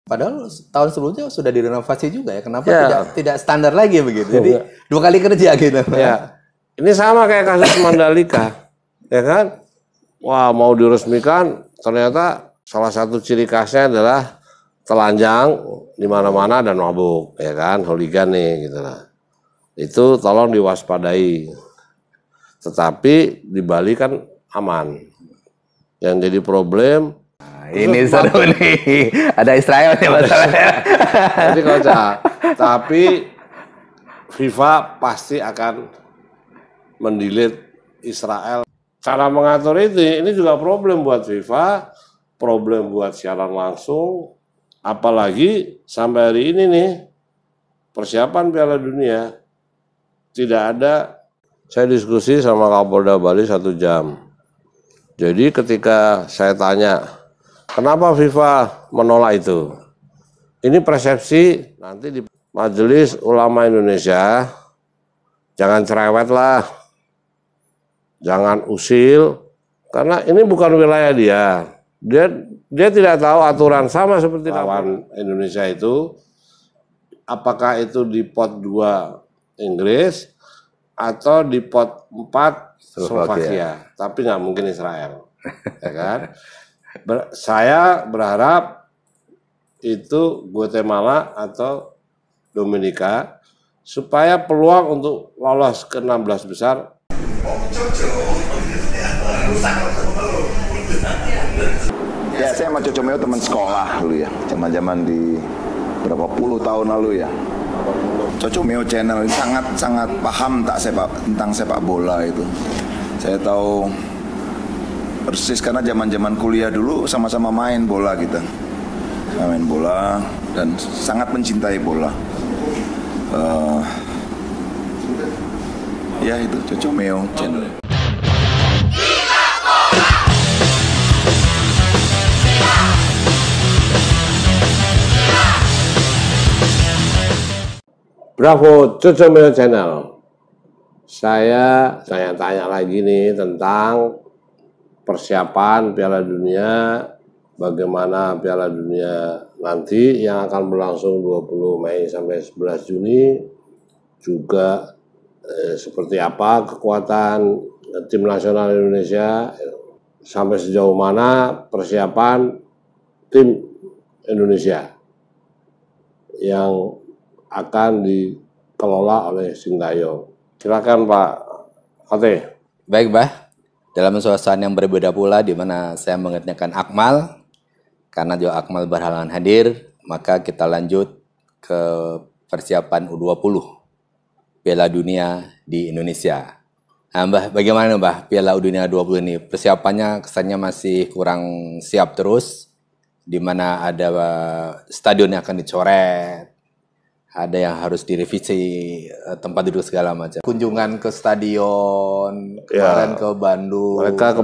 Padahal tahun sebelumnya sudah direnovasi juga ya. Kenapa tidak standar lagi begitu? Jadi dua kali kerja gitu. Ya. Ini sama kayak kasus Mandalika, ya kan? Wah, mau diresmikan, ternyata salah satu ciri khasnya adalah telanjang di mana-mana dan mabuk, ya kan? Hooligan nih, gitu lah. Itu tolong diwaspadai. Tetapi di Bali kan aman. Yang jadi problem. Ini seru nih, ada Israel ya masalahnya. Jadi kocak. Tapi FIFA pasti akan mendelete Israel. Cara mengatur ini juga problem buat FIFA, problem buat siaran langsung. Apalagi sampai hari ini nih, persiapan Piala Dunia tidak ada. Saya diskusi sama Kapolda Bali 1 jam. Jadi ketika saya tanya, kenapa FIFA menolak itu? Ini persepsi nanti di Majelis Ulama Indonesia, jangan cerewet lah, jangan usil, karena ini bukan wilayah dia. Dia tidak tahu aturan, sama seperti lawan Indonesia itu, apakah itu di pot 2 Inggris atau di pot 4 Slovakia, tapi nggak mungkin Israel, ya kan? Saya berharap itu Guatemala atau Dominika supaya peluang untuk lolos ke 16 besar. Ya, saya sama Coco Meo teman sekolah dulu ya, zaman-zaman di berapa puluh tahun lalu ya. Coco Meo Channel sangat paham tentang sepak bola itu. Saya tahu persis karena zaman-zaman kuliah dulu sama-sama main bola kita. Main bola dan sangat mencintai bola. Ya itu Coco Meo Channel. Bravo Coco Meo Channel. Saya tanya lagi nih tentang persiapan Piala Dunia, bagaimana Piala Dunia nanti yang akan berlangsung 20 Mei sampai 11 Juni, juga seperti apa kekuatan tim nasional Indonesia, sampai sejauh mana persiapan tim Indonesia yang akan dikelola oleh Sintayong. Silakan Pak Fatih. Baik, Bah. Dalam suasana yang berbeda pula, di mana saya mengingatkan Akmal, karena juga Akmal berhalangan hadir, maka kita lanjut ke persiapan U20 Piala Dunia di Indonesia. Nah, Mbah, bagaimana Mbah Piala Dunia 20 ini? Persiapannya kesannya masih kurang siap terus, di mana ada stadion yang akan dicoret, ada yang harus direvisi, tempat duduk segala macam. Kunjungan ke stadion, kemarin ke Bandung. Mereka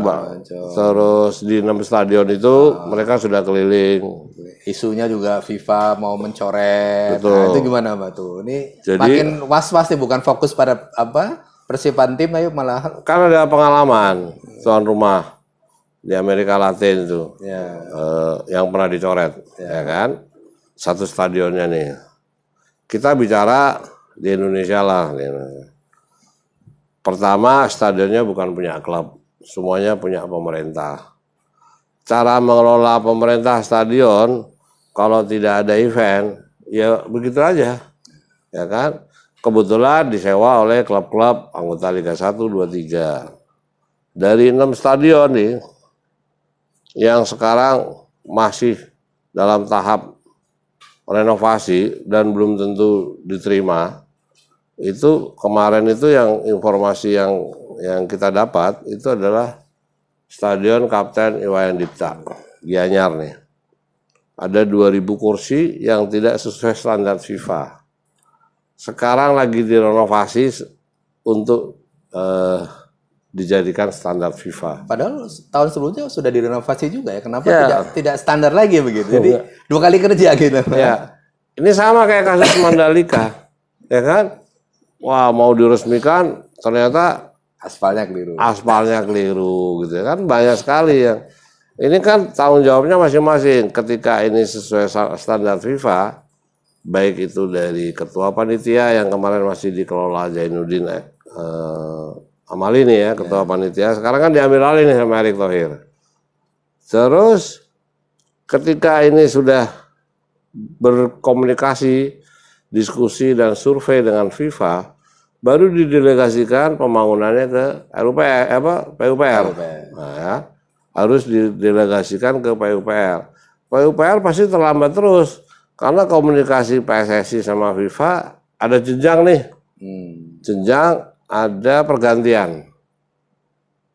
terus di 6 stadion itu mereka sudah keliling. Isunya juga FIFA mau mencoret. Betul. Nah, itu gimana Mbak tuh? Ini makin was-was nih, bukan fokus pada persiapan tim, ayo malah. Kan ada pengalaman tuan rumah di Amerika Latin itu, yang pernah dicoret, ya kan? Satu stadionnya nih. Kita bicara di Indonesia lah. Pertama, stadionnya bukan punya klub, semuanya punya pemerintah. Cara mengelola pemerintah stadion, kalau tidak ada event, ya begitu aja, ya kan? Kebetulan disewa oleh klub-klub anggota Liga 1, 2, 3. Dari 6 stadion nih, yang sekarang masih dalam tahap renovasi dan belum tentu diterima, itu kemarin itu yang informasi yang kita dapat itu adalah Stadion Kapten Iwayan Dipta, Gianyar nih. Ada 2.000 kursi yang tidak sesuai standar FIFA. Sekarang lagi direnovasi untuk dijadikan standar FIFA. Padahal tahun sebelumnya sudah direnovasi juga ya. Kenapa tidak standar lagi begitu? Jadi dua kali kerja gitu. Ya. Ini sama kayak kasus Mandalika, ya kan? Wah, mau diresmikan ternyata aspalnya keliru. Aspalnya keliru gitu kan, banyak sekali yang Ini kan tanggung jawabnya masing-masing. Ketika ini sesuai standar FIFA, baik itu dari ketua panitia yang kemarin masih dikelola Zainuddin Amal ini ya, ketua panitia. Sekarang kan diambil alih nih sama Erick Thohir. Terus ketika ini sudah berkomunikasi, diskusi dan survei dengan FIFA, baru didelegasikan pembangunannya ke PUPR. Nah, ya, harus didelegasikan ke PUPR. PUPR pasti terlambat terus karena komunikasi PSSI sama FIFA ada jenjang nih. Jenjang ada pergantian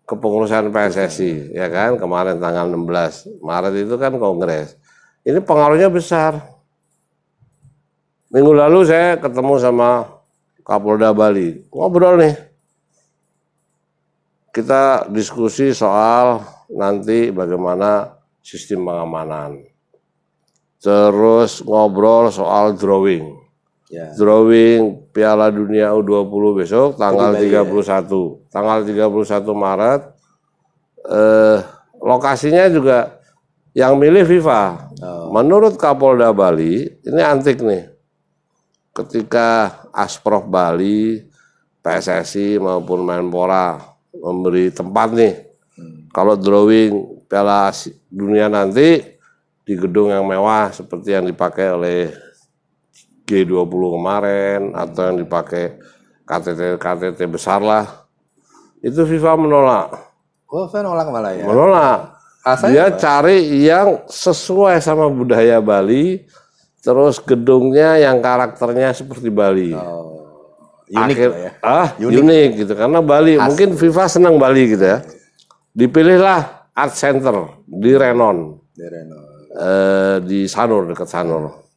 kepengurusan PSSI, ya kan, kemarin tanggal 16 Maret itu kan kongres. Ini pengaruhnya besar. Minggu lalu saya ketemu sama Kapolda Bali, ngobrol nih. Kita diskusi soal nanti bagaimana sistem pengamanan. Terus ngobrol soal drawing. Ya. Drawing Piala Dunia U20 besok tanggal 31. Tanggal 31 Maret. Lokasinya juga yang milih FIFA. Menurut Kapolda Bali, ini antik nih. Ketika Asprof Bali, PSSI maupun Menpora memberi tempat nih. Kalau drawing Piala Dunia nanti di gedung yang mewah seperti yang dipakai oleh G20 kemarin atau yang dipakai KTT besar lah, itu FIFA menolak. Oh, FIFA nolak malah ya? Menolak. Dia cari yang sesuai sama budaya Bali, terus gedungnya yang karakternya seperti Bali. Unik ya? Unik gitu, karena Bali, mungkin FIFA senang Bali gitu ya. Dipilihlah Art Center di Renon. Di Sanur, dekat Sanur.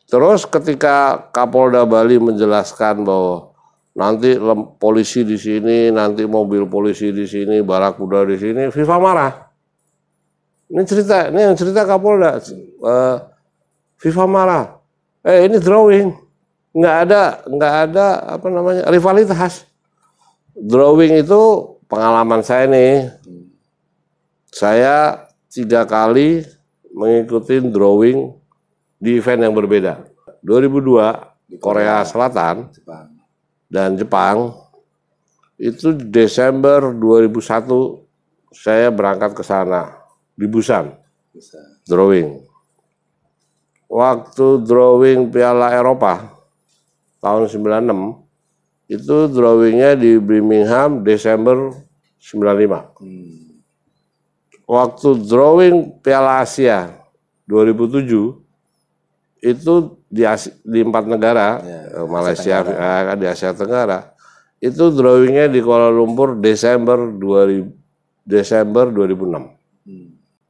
Terus ketika Kapolda Bali menjelaskan bahwa nanti polisi di sini, nanti mobil polisi di sini, barakuda di sini, FIFA marah. Ini yang cerita Kapolda. FIFA marah. Ini drawing, nggak ada apa namanya rivalitas. Drawing itu pengalaman saya nih. Saya 3 kali mengikuti drawing di event yang berbeda. 2002 Korea Selatan dan Jepang, itu Desember 2001 saya berangkat ke sana di Busan. Drawing. Waktu drawing Piala Eropa tahun 96 itu drawingnya di Birmingham Desember 95. Waktu drawing Piala Asia 2007 itu di 4 negara, Malaysia, di Asia Tenggara, itu drawingnya di Kuala Lumpur Desember 2006.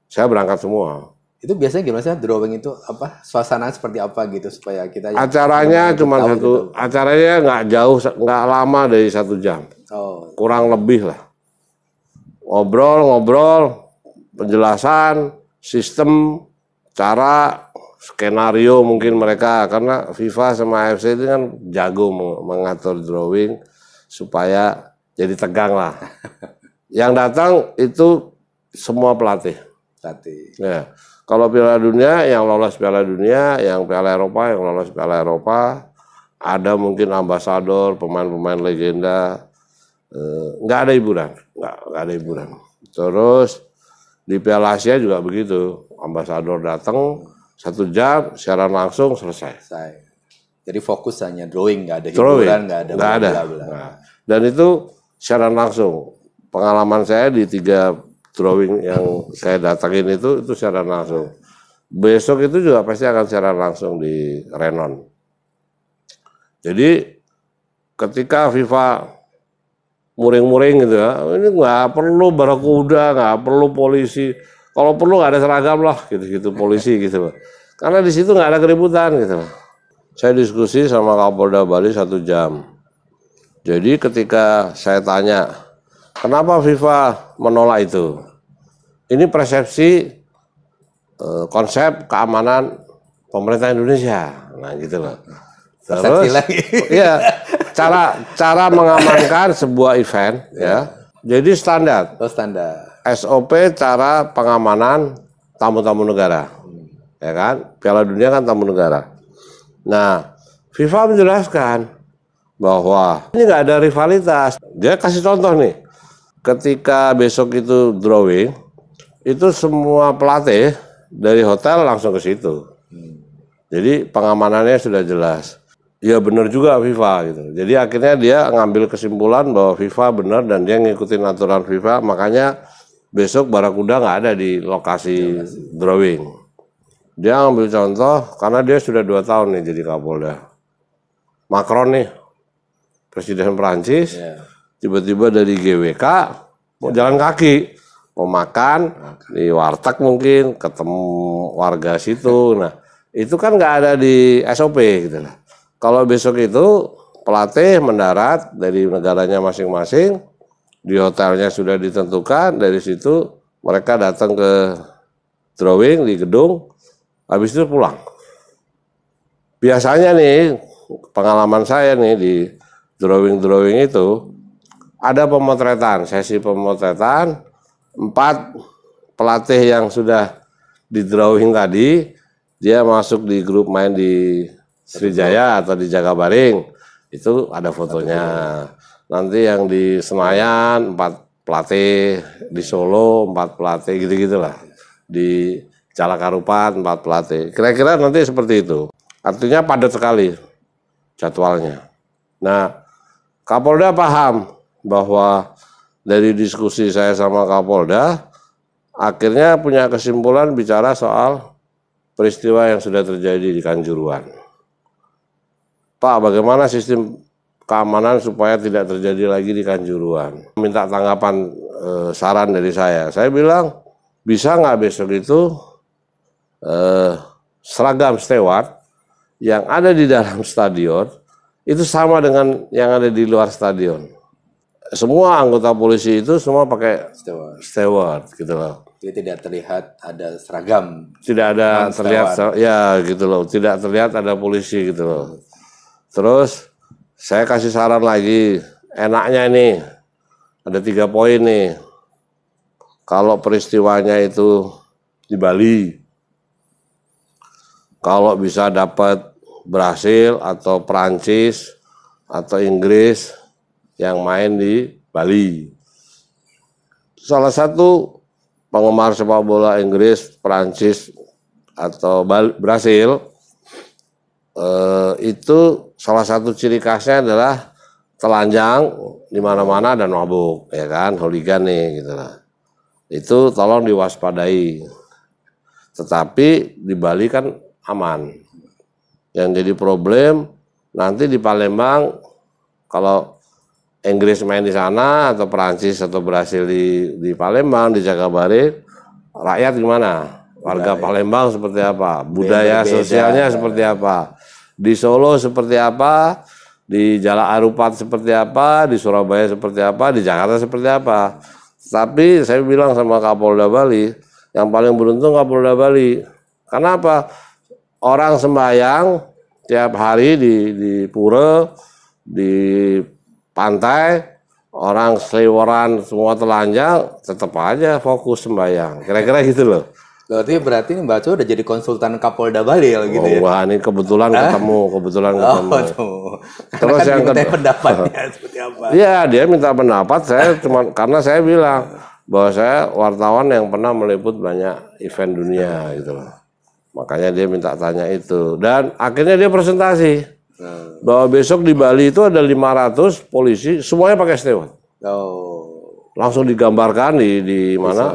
Saya berangkat semua. Itu biasanya gimana sih drawing itu, apa suasana seperti apa gitu supaya kita acaranya cuma satu, acaranya nggak jauh, nggak lama dari 1 jam, kurang lebih lah, ngobrol, penjelasan sistem, cara, skenario mungkin mereka, karena FIFA sama AFC itu kan jago mengatur drawing supaya jadi tegang lah. Yang datang itu semua pelatih. Ya. Kalau Piala Dunia, yang lolos Piala Dunia, yang Piala Eropa, yang lolos Piala Eropa, ada mungkin ambasador, pemain-pemain legenda, nggak ada hiburan, nggak ada hiburan. Terus di Piala Asia juga begitu, ambasador datang 1 jam, siaran langsung selesai. Jadi fokus hanya drawing, nggak ada hiburan, nggak ada. Nah, dan itu siaran langsung. Pengalaman saya di 3 drawing yang saya datangin itu siaran langsung. Besok itu juga pasti akan siaran langsung di Renon. Jadi ketika FIFA muring-muring gitu ya, ini nggak perlu barakuda, nggak perlu polisi. Kalau perlu nggak ada seragam lah, gitu-gitu polisi gitu. Karena di situ nggak ada keributan gitu. Saya diskusi sama Kapolda Bali 1 jam. Jadi ketika saya tanya, kenapa FIFA menolak itu? Ini persepsi konsep keamanan pemerintah Indonesia. Nah gitu loh. Terus, ya, cara mengamankan sebuah event, ya. Jadi standar. SOP cara pengamanan tamu-tamu negara, ya kan? Piala Dunia kan tamu negara. Nah, FIFA menjelaskan bahwa ini nggak ada rivalitas. Dia kasih contoh nih, ketika besok itu drawing, itu semua pelatih dari hotel langsung ke situ. Jadi pengamanannya sudah jelas. Ya benar juga FIFA gitu. Jadi akhirnya dia ngambil kesimpulan bahwa FIFA benar dan dia ngikutin aturan FIFA. Makanya besok Barakuda nggak ada di lokasi drawing. Dia ngambil contoh karena dia sudah 2 tahun nih jadi Kapolda. Macron nih, Presiden Perancis, tiba-tiba dari GWK mau jalan kaki, mau makan di warteg mungkin, ketemu warga situ. Nah itu kan nggak ada di SOP gitu lah. Kalau besok itu pelatih mendarat dari negaranya masing-masing, di hotelnya sudah ditentukan, dari situ mereka datang ke drawing di gedung, habis itu pulang. Biasanya nih, pengalaman saya nih di drawing-drawing itu, ada pemotretan, sesi pemotretan, 4 pelatih yang sudah di drawing tadi, dia masuk di grup main di Sriwijaya atau di Jakabaring, itu ada fotonya. Nanti yang di Senayan 4 pelatih, di Solo 4 pelatih, gitu-gitulah. Di Jalakarupat 4 pelatih. Kira-kira nanti seperti itu. Artinya padat sekali jadwalnya. Nah, Kapolda paham bahwa dari diskusi saya sama Kapolda, akhirnya punya kesimpulan bicara soal peristiwa yang sudah terjadi di Kanjuruhan. Pak, bagaimana sistem keamanan supaya tidak terjadi lagi di Kanjuruhan? Minta tanggapan saran dari saya. Saya bilang, bisa nggak besok itu seragam steward yang ada di dalam stadion itu sama dengan yang ada di luar stadion. Semua anggota polisi itu semua pakai steward gitu loh. Jadi tidak terlihat ada seragam. Tidak ada terlihat, ya gitu loh. Tidak terlihat ada polisi gitu loh. Terus saya kasih saran lagi, enaknya ini ada 3 poin nih. Kalau peristiwanya itu di Bali, kalau bisa dapat Brasil atau Perancis atau Inggris yang main di Bali. Salah satu penggemar sepak bola Inggris, Perancis atau Brasil, itu salah satu ciri khasnya adalah telanjang di mana-mana dan mabuk, ya kan, hooligan nih gitu lah. Itu tolong diwaspadai. Tetapi di Bali kan aman. Yang jadi problem nanti di Palembang, kalau Inggris main di sana atau Perancis atau Brasil di Palembang, di Jakabaring, rakyat gimana? Warga Palembang seperti apa? Budaya sosialnya seperti apa? Di Solo seperti apa, di Jalakarupat seperti apa, di Surabaya seperti apa, di Jakarta seperti apa. Tapi saya bilang sama Kapolda Bali, yang paling beruntung Kapolda Bali. Karena apa? Orang sembahyang tiap hari di pura, di pantai, orang seliweran semua telanjang, tetap aja fokus sembahyang. Kira-kira gitu loh. Berarti ini Mbak Cho udah jadi konsultan Kapolda Bali ya gitu ya? Wah, ini kebetulan ketemu. Terus kan yang kedua, pendapatnya seperti apa? Iya, dia minta pendapat. Saya karena saya bilang bahwa saya wartawan yang pernah meliput banyak event dunia gitu loh. Makanya dia minta tanya itu. Dan akhirnya dia presentasi bahwa besok di Bali itu ada 500 polisi, semuanya pakai steward. Langsung digambarkan di mana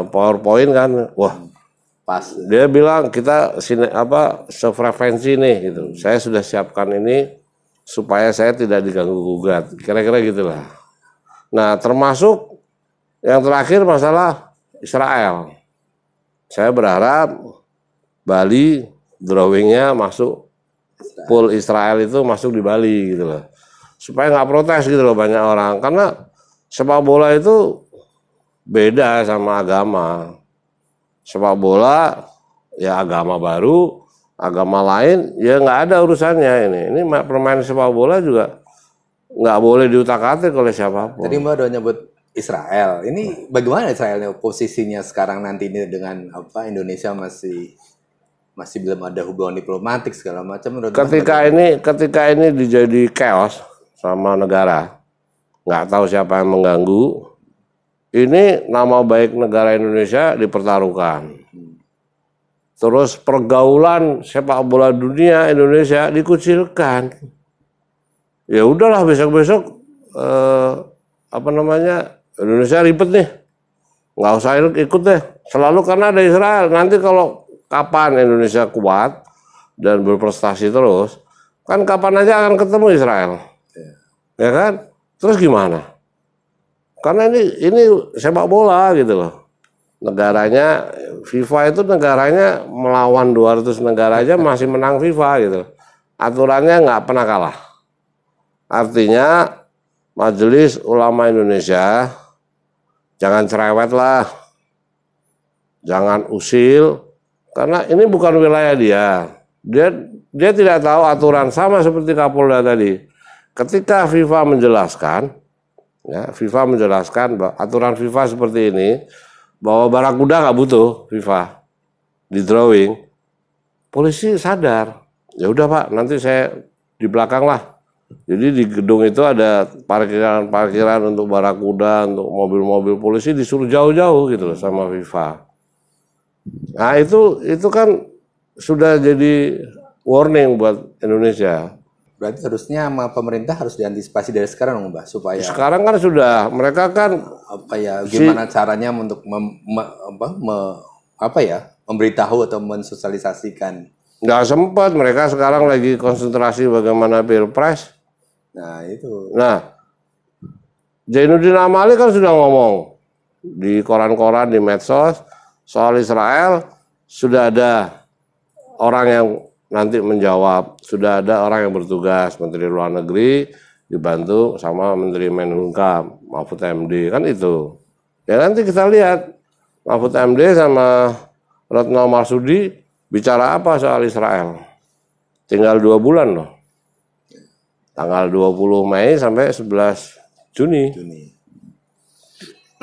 PowerPoint kan. Wah. Pas. Dia bilang kita sefrekuensi nih gitu. Saya sudah siapkan ini supaya saya tidak diganggu gugat. Kira-kira gitulah. Nah, termasuk yang terakhir masalah Israel. Saya berharap Bali drawingnya masuk pool Israel itu masuk di Bali gitu loh. Supaya nggak protes gitu loh banyak orang. Karena sepak bola itu beda sama agama. Sepak bola ya agama baru, agama lain ya nggak ada urusannya ini. Ini permainan sepak bola juga nggak boleh diutak-atik oleh siapapun. Tadi Mbak udah nyebut Israel. Ini bagaimana Israelnya posisinya sekarang nanti ini dengan apa Indonesia masih belum ada hubungan diplomatik segala macam. Ketika ini dijadi chaos sama negara, nggak tahu siapa yang mengganggu. Ini nama baik negara Indonesia dipertaruhkan. Terus pergaulan sepak bola dunia Indonesia dikucilkan. Ya udahlah besok-besok Indonesia ribet nih, nggak usah ikut deh. Selalu karena ada Israel. Nanti kalau kapan Indonesia kuat dan berprestasi terus, kan kapan aja akan ketemu Israel, ya kan? Terus gimana? Karena ini sepak bola gitu loh. Negaranya FIFA itu negaranya melawan 200 negara aja masih menang FIFA gitu. Aturannya nggak pernah kalah. Artinya Majelis Ulama Indonesia jangan cerewet lah, jangan usil, karena ini bukan wilayah dia. Dia tidak tahu aturan, sama seperti Kapolda tadi. Ketika FIFA menjelaskan, bahwa aturan FIFA seperti ini, bahwa Barakuda nggak butuh FIFA di drawing, polisi sadar. Ya udah Pak, nanti saya di belakang lah. Jadi di gedung itu ada parkiran untuk Barakuda, untuk mobil-mobil polisi disuruh jauh-jauh gitu loh sama FIFA. Nah itu kan sudah jadi warning buat Indonesia. Berarti harusnya sama pemerintah harus diantisipasi dari sekarang, Mbak, supaya sekarang kan sudah mereka kan gimana caranya untuk memberitahu atau mensosialisasikan. Nggak sempat, mereka sekarang lagi konsentrasi bagaimana Pilpres. Nah itu. Nah, Zainuddin Amali kan sudah ngomong di koran-koran, di medsos soal Israel, sudah ada orang yang nanti menjawab, sudah ada orang yang bertugas, Menteri Luar Negeri dibantu sama Menteri Menhukam, Mahfud MD, kan itu. Ya nanti kita lihat Mahfud MD sama Retno Marsudi bicara apa soal Israel. Tinggal 2 bulan loh. Tanggal 20 Mei sampai 11 Juni.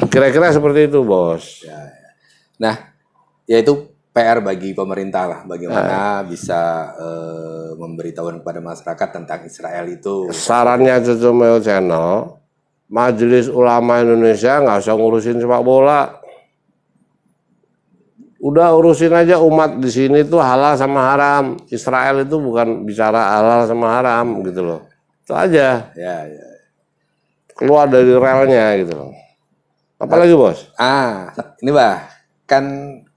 Kira-kira seperti itu, Bos. Ya. Nah, yaitu PR bagi pemerintah lah, bagaimana bisa memberitahuan kepada masyarakat tentang Israel itu. Sarannya Cocomeo Channel, Majelis Ulama Indonesia nggak usah ngurusin sepak bola. Udah urusin aja umat di sini tuh halal sama haram. Israel itu bukan bicara halal sama haram gitu loh. Itu aja. Ya. Keluar dari relnya gitu loh. Apalagi Bos? Ini kan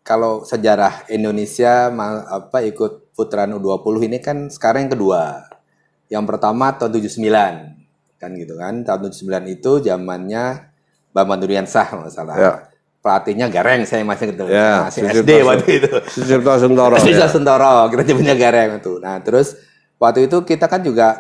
kalau sejarah Indonesia ikut putaran U20 ini kan sekarang yang kedua. Yang pertama tahun 79 kan gitu kan. Tahun 79 itu zamannya Bambang Nuryansyah kalau nggak salah. Ya. Pelatihnya Gareng, saya masih ketemu. Ya, masih SD waktu itu. Sucipto Sentoro. Sucipto Sentoro, kita nyebutnya Gareng itu. Nah, terus waktu itu kita kan juga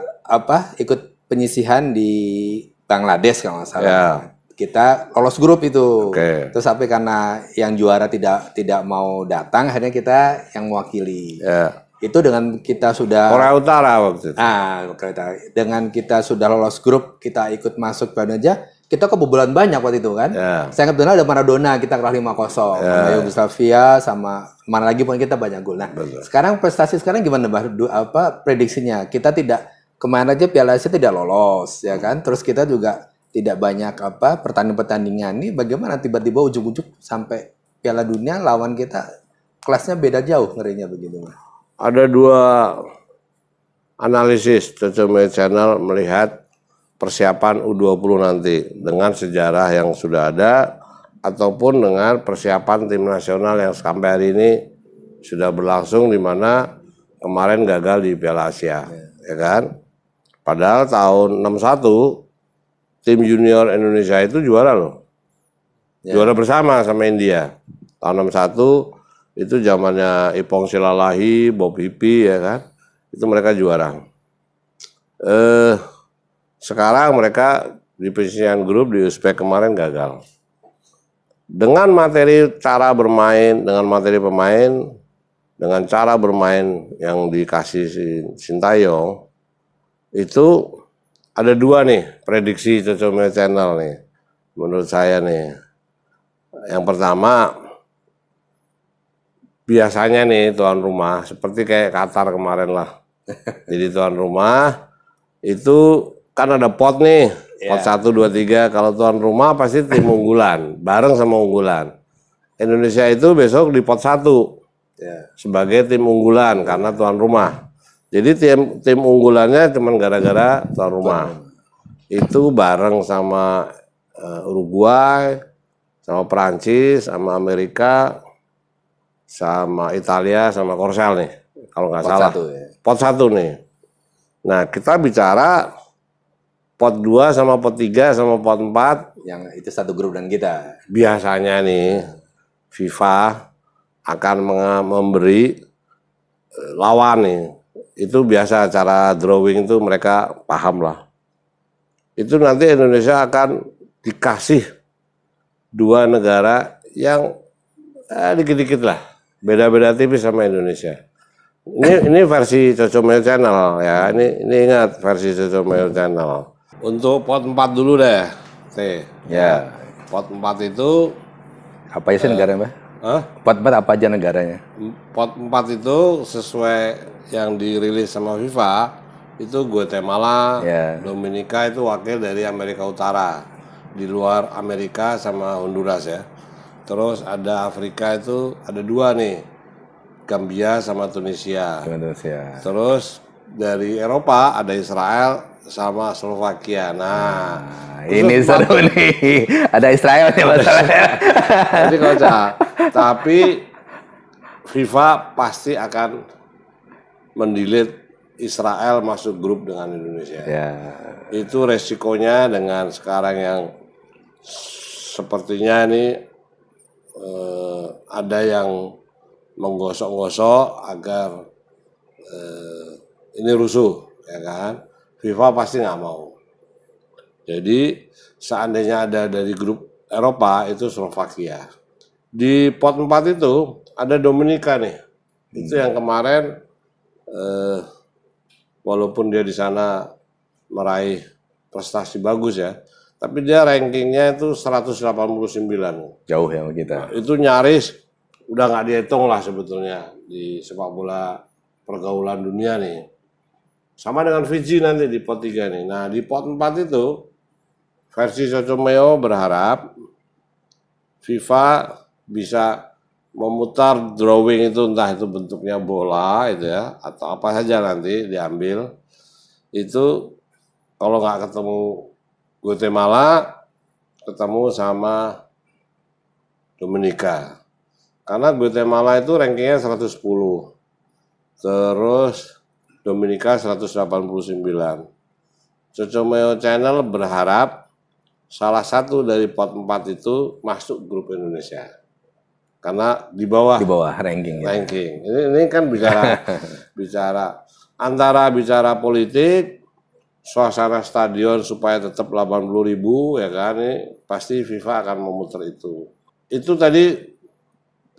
ikut penyisihan di Bangladesh kalau nggak salah. Ya. Kita lolos grup itu. Terus sampai karena yang juara tidak mau datang, akhirnya kita yang mewakili. Ya. Itu dengan kita sudah Korea Utara waktu itu. Dengan kita sudah lolos grup, kita ikut masuk aja, kita kebobolan banyak waktu itu kan. Ya. Saya ingat benar ada Maradona, kita kalah 5-0. Sama Yugoslavia, sama mana lagi pun kita banyak gol. Nah, sekarang prestasi sekarang gimana, Mbak? Prediksinya? Kita tidak, kemarin aja Piala Asia tidak lolos, ya kan? Terus kita juga tidak banyak pertandingan ini, bagaimana tiba-tiba ujung-ujung sampai Piala Dunia lawan kita kelasnya beda jauh, ngerinya begitu. Ada 2 analisis Cocomeo Channel melihat persiapan U20 nanti dengan sejarah yang sudah ada ataupun dengan persiapan tim nasional yang sampai hari ini sudah berlangsung, di mana kemarin gagal di Piala Asia, ya kan? Padahal tahun 61 tim junior Indonesia itu juara loh. Juara bersama sama India. Tahun 61 itu zamannya Ipong Silalahi, Bob Hippi, ya kan. Itu mereka juara. Sekarang mereka di penyisihan grup di Uzbek kemarin gagal. Dengan materi cara bermain, dengan materi pemain, dengan cara bermain yang dikasih Sintayong, itu ada 2 nih prediksi Cocomeo Channel nih. menurut saya nih. Yang pertama, biasanya nih tuan rumah, seperti kayak Qatar kemarin lah. Jadi tuan rumah, itu kan ada pot nih, pot 1, 2, 3. Kalau tuan rumah pasti tim unggulan, bareng sama unggulan. Indonesia itu besok di pot 1 sebagai tim unggulan karena tuan rumah. Jadi tim unggulannya cuma gara-gara tuan rumah. Itu bareng sama Uruguay, sama Perancis, sama Amerika, sama Italia, sama Korsel nih, kalau nggak salah. Pot 1 nih. Nah, kita bicara pot 2 sama pot 3 sama pot 4. Yang itu satu grup dengan kita. Biasanya nih, FIFA akan memberi lawan nih. Itu biasa cara drawing itu mereka paham lah. Itu nanti Indonesia akan dikasih 2 negara yang dikit-dikit lah. Beda-beda tipis sama Indonesia. Ini versi Cocomeo Channel ya. Ini ingat versi Cocomeo Channel. Untuk pot 4 dulu deh. Ya. Pot 4 itu Apa aja sih negaranya, Pak? Pot 4 apa aja negaranya? Pot 4 itu sesuai yang dirilis sama FIFA, itu Guatemala, Dominika itu wakil dari Amerika Utara. Di luar Amerika sama Honduras ya. Terus ada Afrika itu ada 2 nih, Gambia sama Tunisia. Terus dari Eropa ada Israel sama Slovakia. Nah, ini seru nih. Ada Israel ya masalahnya. Jadi tapi FIFA pasti akan mendelete Israel masuk grup dengan Indonesia. Itu resikonya dengan sekarang yang sepertinya ini ada yang menggosok-gosok agar ini rusuh, ya kan? FIFA pasti nggak mau. Jadi seandainya ada dari grup Eropa itu Slovakia. Di pot 4 itu ada Dominika nih. Itu yang kemarin walaupun dia di sana meraih prestasi bagus ya, tapi dia rankingnya itu 189. Jauh ya kita. Nah, itu nyaris udah nggak dihitung lah sebetulnya di sepak bola pergaulan dunia nih. Sama dengan Fiji nanti di pot 3 nih. Nah di pot 4 itu versi Cocomeo berharap FIFA bisa memutar drawing itu, entah itu bentuknya bola itu ya, atau apa saja nanti diambil. Itu kalau nggak ketemu Guatemala, ketemu sama Dominika. Karena Guatemala itu rankingnya 110. Terus Dominika 189. Cocomeo Channel berharap salah satu dari pot 4 itu masuk grup Indonesia. Karena di bawah ranking. Ini kan bicara antara bicara politik, suasana stadion supaya tetap 80.000 ya kan, ini pasti FIFA akan memutar itu. Itu tadi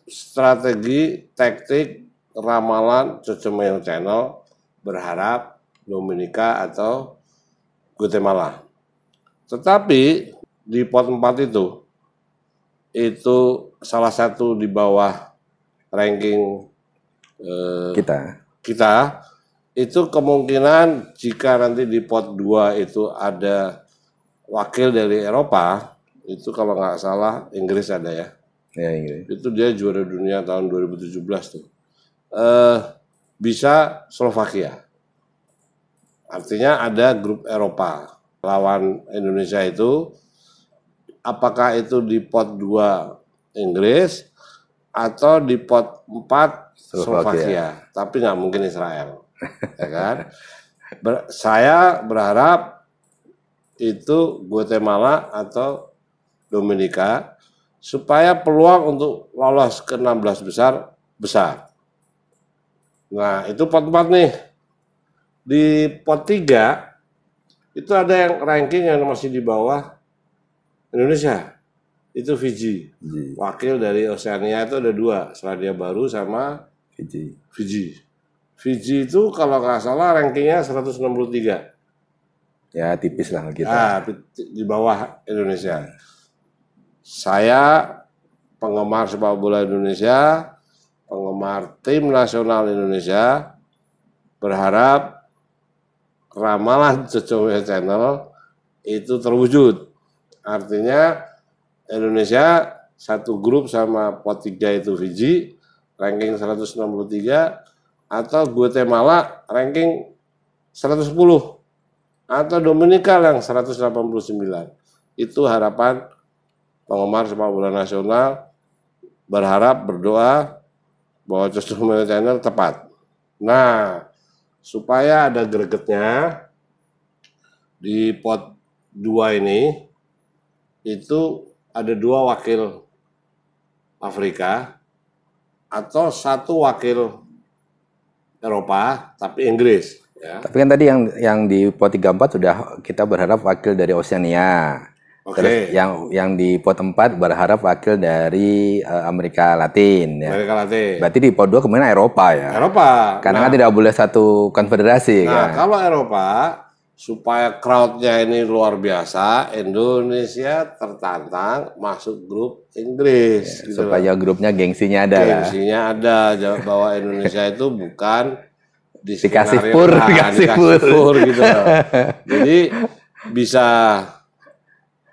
strategi, taktik, ramalan Cocomeo Channel berharap Dominika atau Guatemala. Tetapi di pot 4 itu salah satu di bawah ranking kita itu kemungkinan jika nanti di pot 2 itu ada wakil dari Eropa, itu kalau nggak salah Inggris ada ya. Inggris. Itu dia juara dunia tahun 2017 tuh. Bisa Slovakia. Artinya ada grup Eropa lawan Indonesia itu, apakah itu di pot 2 Inggris atau di pot 4 Slovakia. Tapi nggak mungkin Israel, ya kan? Saya berharap itu Guatemala atau Dominika supaya peluang untuk lolos ke 16 besar. Nah, itu pot 4 nih. Di pot 3 itu ada yang ranking yang masih di bawah Indonesia. Itu Fiji. Wakil dari Oseania itu ada 2, Selandia Baru sama Fiji. Fiji itu kalau nggak salah rankingnya 163. Ya tipis lah kita. Nah, di bawah Indonesia. saya penggemar sepak bola Indonesia, penggemar tim nasional Indonesia, berharap ramalan Cocomeo Channel itu terwujud. Artinya Indonesia satu grup sama pot 3 itu Fiji, ranking 163, atau Guatemala ranking 110, atau Dominika yang 189. Itu harapan penggemar sepak bola nasional, berharap, berdoa bahwa Cocomeo Channel tepat. Nah, supaya ada gregetnya di pot 2 ini, itu ada 2 wakil Afrika atau 1 wakil Eropa, tapi Inggris. Ya. Tapi kan tadi yang di pot 34 sudah kita berharap wakil dari Oseania. Terus yang di pot 4 berharap wakil dari Amerika Latin. Ya. Amerika Latin. Berarti di pot 2 kemana Eropa ya? Eropa. Karena kan tidak boleh satu konfederasi. Nah, kan? kalau Eropa, supaya crowd-nya ini luar biasa, Indonesia tertantang masuk grup Inggris. Ya, gitu supaya loh. grupnya gengsinya ada. Gengsinya ada, bahwa Indonesia itu bukan dikasih pur gitu loh. Jadi bisa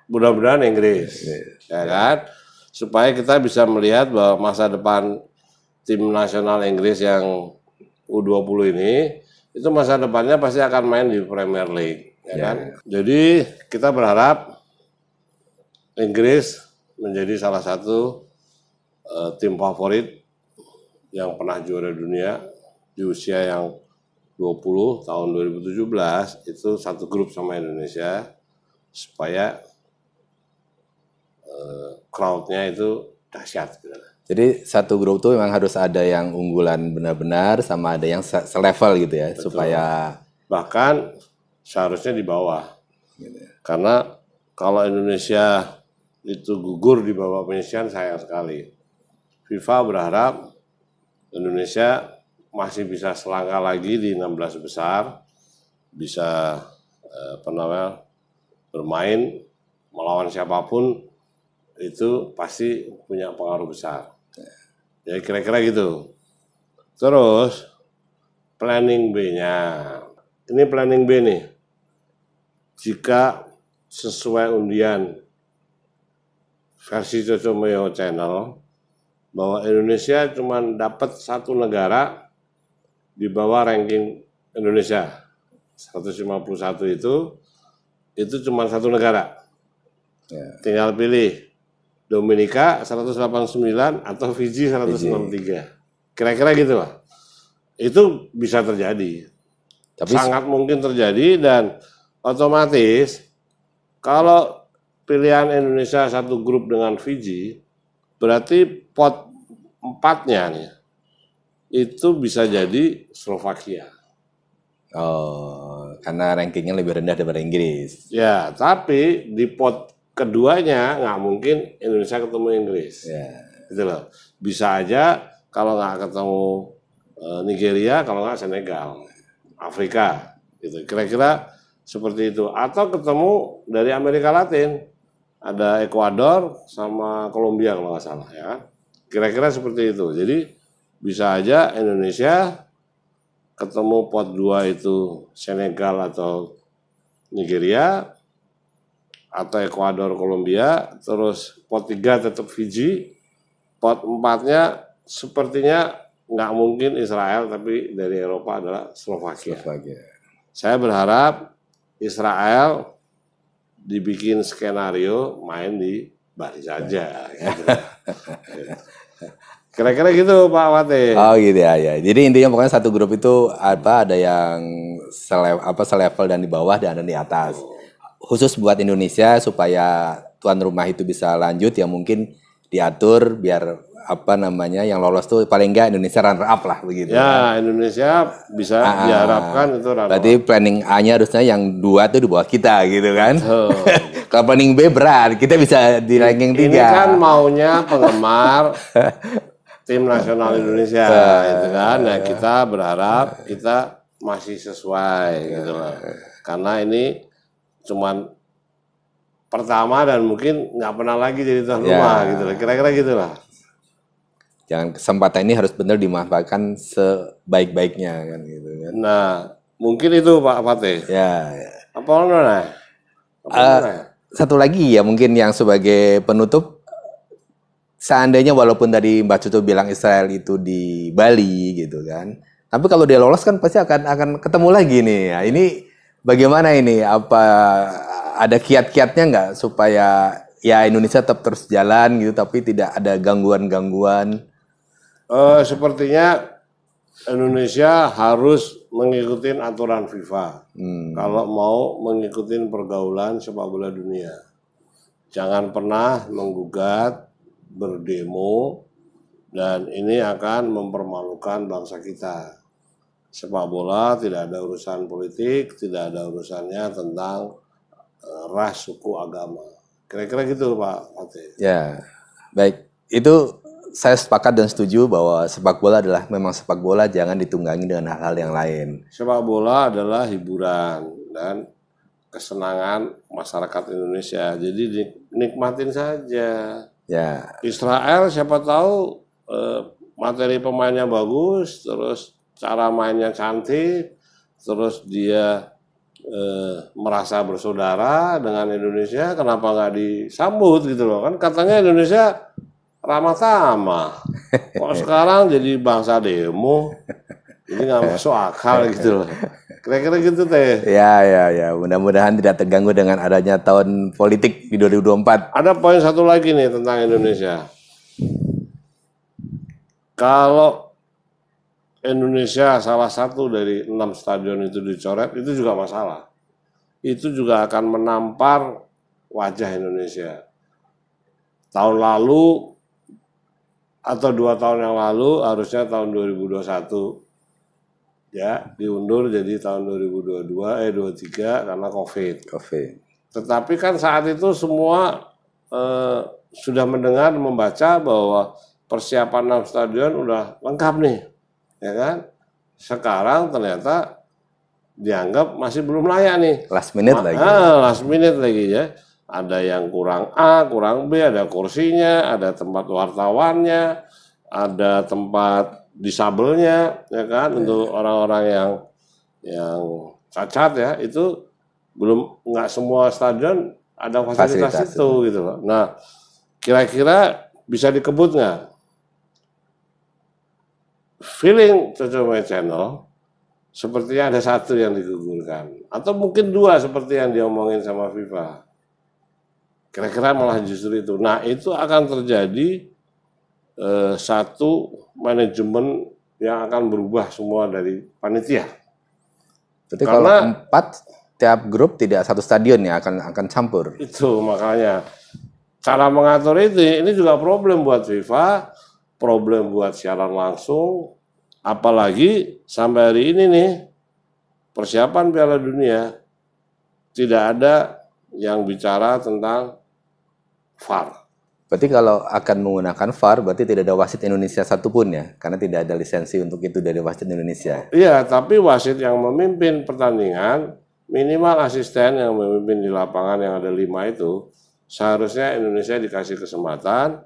mudah-mudahan Inggris, ya kan? Supaya kita bisa melihat bahwa masa depan tim nasional Inggris yang U20 ini, itu masa depannya pasti akan main di Premier League, ya kan? Jadi kita berharap Inggris menjadi salah satu tim favorit yang pernah juara dunia di usia yang 20 tahun 2017, itu satu grup sama Indonesia, supaya crowd-nya itu dahsyat. Gitu. Jadi satu grup tuh memang harus ada yang unggulan benar-benar sama ada yang selevel gitu ya. Betul. Supaya bahkan seharusnya di bawah. Gitu. Karena kalau Indonesia itu gugur di babak penyisihan sayang sekali. FIFA berharap Indonesia masih bisa selangkah lagi di 16 besar, bisa bermain melawan siapapun, itu pasti punya pengaruh besar. Ya kira-kira gitu. Terus planning B-nya. Ini planning B nih. Jika sesuai undian versi Cocomeo Channel, bahwa Indonesia cuma dapat 1 negara di bawah ranking Indonesia 151 itu cuma 1 negara. Ya. Tinggal pilih Dominika 189 atau Fiji 163. Kira-kira gitu lah. Itu bisa terjadi. Tapi sangat mungkin terjadi, dan otomatis kalau pilihan Indonesia satu grup dengan Fiji, berarti pot 4-nya nih itu bisa jadi Slovakia. Oh, karena rankingnya lebih rendah daripada Inggris. Ya, tapi di pot keduanya nggak mungkin Indonesia ketemu Inggris. Ya. Gitu loh. Bisa aja kalau nggak ketemu Nigeria, kalau nggak Senegal, Afrika, gitu. Kira-kira seperti itu. Atau ketemu dari Amerika Latin, ada Ekuador sama Kolombia kalau nggak salah ya. Kira-kira seperti itu. Jadi bisa aja Indonesia ketemu pot 2 itu Senegal atau Nigeria, atau Ekuador, Kolombia, terus pot 3 tetap Fiji, pot 4-nya sepertinya nggak mungkin Israel, tapi dari Eropa adalah Slovakia. Saya berharap Israel dibikin skenario main di Bali saja. Gitu. Kira-kira gitu Pak Wate. Oh gitu ya, ya. Jadi intinya pokoknya satu grup itu ada yang selevel dan di bawah dan ada di atas. Khusus buat Indonesia supaya tuan rumah itu bisa lanjut, ya mungkin diatur biar yang lolos tuh paling enggak Indonesia runner up lah begitu. Ya, Indonesia bisa diharapkan itu runner up. Berarti planning A-nya harusnya yang 2 tuh di bawah kita gitu kan. Kalau planning B berat, kita bisa di ranking 3. Ini kan maunya penggemar tim nasional Indonesia gitu kan. Nah, kita berharap kita masih sesuai gitu loh. Karena ini cuman pertama dan mungkin nggak pernah lagi jadi tuan rumah gitu lah. Kira-kira gitulah. Jangan kesempatan ini harus benar dimanfaatkan sebaik-baiknya kan gitu kan. Nah, mungkin itu Pak Fatih. Ya. Apa namanya? Satu lagi ya mungkin yang sebagai penutup, seandainya walaupun tadi Mbak Cucu bilang Israel itu di Bali gitu kan, tapi kalau dia lolos kan pasti akan ketemu lagi nih. Nah, ini bagaimana ini? Apa ada kiat-kiatnya nggak supaya ya Indonesia tetap terus jalan gitu, tapi tidak ada gangguan-gangguan? Sepertinya Indonesia harus mengikuti aturan FIFA. Kalau mau mengikuti pergaulan sepak bola dunia. Jangan pernah menggugat, berdemo, dan ini akan mempermalukan bangsa kita. Sepak bola tidak ada urusan politik, tidak ada urusannya tentang ras, suku, agama. Kira-kira gitu Pak Fatih. Ya, baik. Itu saya sepakat dan setuju bahwa sepak bola adalah memang sepak bola, jangan ditunggangi dengan hal-hal yang lain. Sepak bola adalah hiburan dan kesenangan masyarakat Indonesia. Jadi nikmatin saja. Ya. Israel siapa tahu materi pemainnya bagus, terus cara mainnya cantik, terus dia merasa bersaudara dengan Indonesia, kenapa nggak disambut gitu loh? Kan katanya Indonesia ramah tamah. Kok sekarang jadi bangsa demo? Ini nggak masuk akal gitu loh. Kira-kira gitu teh. Ya. Mudah-mudahan tidak terganggu dengan adanya tahun politik di 2024. Ada poin satu lagi nih tentang Indonesia. Kalau Indonesia salah satu dari 6 stadion itu dicoret, itu juga masalah. Itu juga akan menampar wajah Indonesia. Tahun lalu atau 2 tahun yang lalu, harusnya tahun 2021 ya diundur jadi tahun 2023 karena COVID. Tetapi kan saat itu semua sudah mendengar, membaca bahwa persiapan 6 stadion udah lengkap nih, ya kan? Sekarang ternyata dianggap masih belum layak nih. Last minute lagi. Last minute lagi ya. Ada yang kurang A, kurang B, ada kursinya, ada tempat wartawannya, ada tempat disabelnya, ya kan, untuk orang-orang yang cacat ya, itu belum, nggak semua stadion ada fasilitas itu gitu loh. Nah, kira-kira bisa dikebut nggak? Feeling Cocomet Channel sepertinya ada 1 yang digugurkan, atau mungkin 2 seperti yang diomongin sama FIFA. Kira-kira malah justru itu. Nah, itu akan terjadi satu manajemen yang akan berubah semua dari panitia. Berarti kalau 4 tiap grup tidak 1 stadion ya akan campur. Itu makanya cara mengatur ini juga problem buat FIFA, problem buat siaran langsung, apalagi sampai hari ini nih persiapan Piala Dunia tidak ada yang bicara tentang VAR. Berarti kalau akan menggunakan VAR, berarti tidak ada wasit Indonesia satupun ya? Karena tidak ada lisensi untuk itu dari wasit Indonesia. Iya, tapi wasit yang memimpin pertandingan, minimal asisten yang memimpin di lapangan yang ada 5 itu, seharusnya Indonesia dikasih kesempatan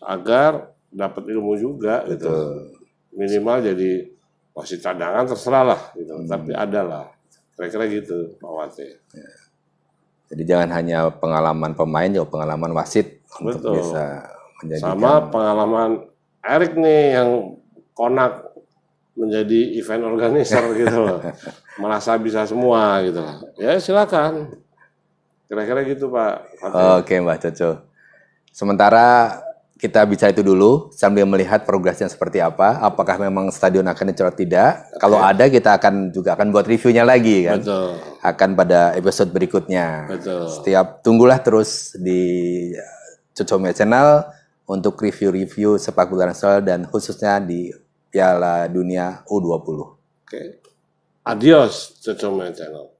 agar dapat ilmu juga. Betul. Gitu. Minimal jadi wasit cadangan terserah lah, gitu. Tapi ada lah. Kira-kira gitu, Pak Wate. Ya. Jadi jangan hanya pengalaman pemain, juga pengalaman wasit. Betul. Untuk bisa menjadikan... Sama pengalaman Erik nih yang konak menjadi event organizer gitu loh. Merasa bisa semua gitu loh. Ya silakan. Kira-kira gitu Pak. Oke Mbak Coco. Sementara kita bicara itu dulu sambil melihat progresnya seperti apa. Apakah memang stadion akan dicoret tidak? Okay. Kalau ada kita juga akan buat reviewnya lagi kan. Betul. Akan pada episode berikutnya. Betul. Tunggulah terus di Cocomet Channel untuk review-review sepak bola nasional dan khususnya di Piala Dunia U20. Oke. Adios Cocomet Channel.